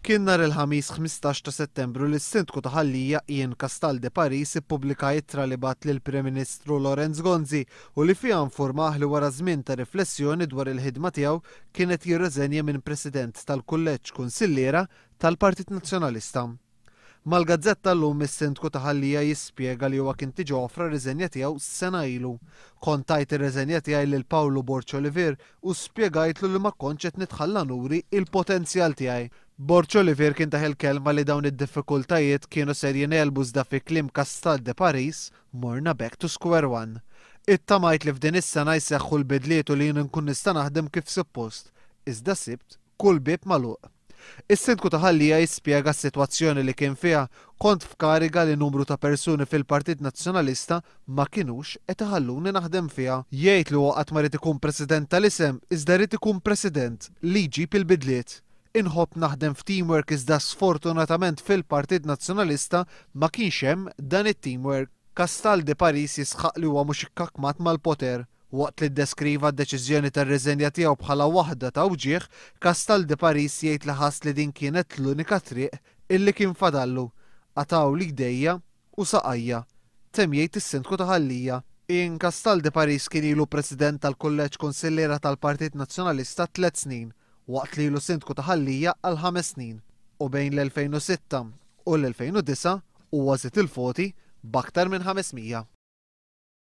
Kien nhar il-ħamis 15 ta' Settembru li s-Sindku ta' Ħallija Ian Castal de Paris ippubblika ittra li bat lill-Prim Ministru Lorenz Gonzi u li fiha infurmah li wara żmien ta' riflessjoni dwar il-ħidma tiegħu kienet jirreżenja minn President tal-Kulleġġ Kunsilliera tal-Partit Nazzjonalista. Mal-Gazzetta llum is-Sindku ta' Ħallija jispjega li huwa kien tiġi offra riżenja tiegħu sena ilu. Kont tajt ir-riżenja tiegħi lil Pawlu Borċ Olivier u spjegajtlu li ma kontx qed nitħalla nuri il-potenzjal tiegħi. Borċ Olivier kien taħ il-kelma li dawn id-diffikultajiet kienu ser jinelbu iżda fi kliem Castal de Paris morna back to square one. Ittamajt li f'din is-sena jseħħu l-bidliet u li jien nkun nista' naħdem kif suppost, iżda sibt kull bieb magħluq. Is-Sindku ta' Ħallija jispjega s-sitwazzjoni li kien fiha kont f'kariga li numru ta' persuni fil-Partit Nazzjonalista ma kinux qed iħalluni naħdem fiha. Jgħid li huwa qatt ma rid ikun President tal-isem iżda rid ikun President li jġib il-bidliet. Inħobb naħdem f'teamwork iżda sfortunatament fil-Partit Nazzjonalista ma kienx hemm dan it-teamwork. Castal de Paris jisħaq li huwa mhux ikkakmat mal-poter. Waqt li ddeskriva d-deċiżjoni tar-riżenja tiegħu bħala waħda ta' wġieħ, Castal de Paris jgħid li ħass li din kienet l-unika triq illi kien fadallu. Ataw li jdejja u saqajja. Temm jgħid is-Sindku ta' Ħallija. Ian Castal de Paris kien ilu President tal-Kulleġġ Kunsilliera tal-Partit Nazzjonalista 3 snin, waqt li ilu Sindku ta' Ħallija għal 5 snin. U bejn l-2006 u l-2009 huwa żied il-voti b'aktar minn 500.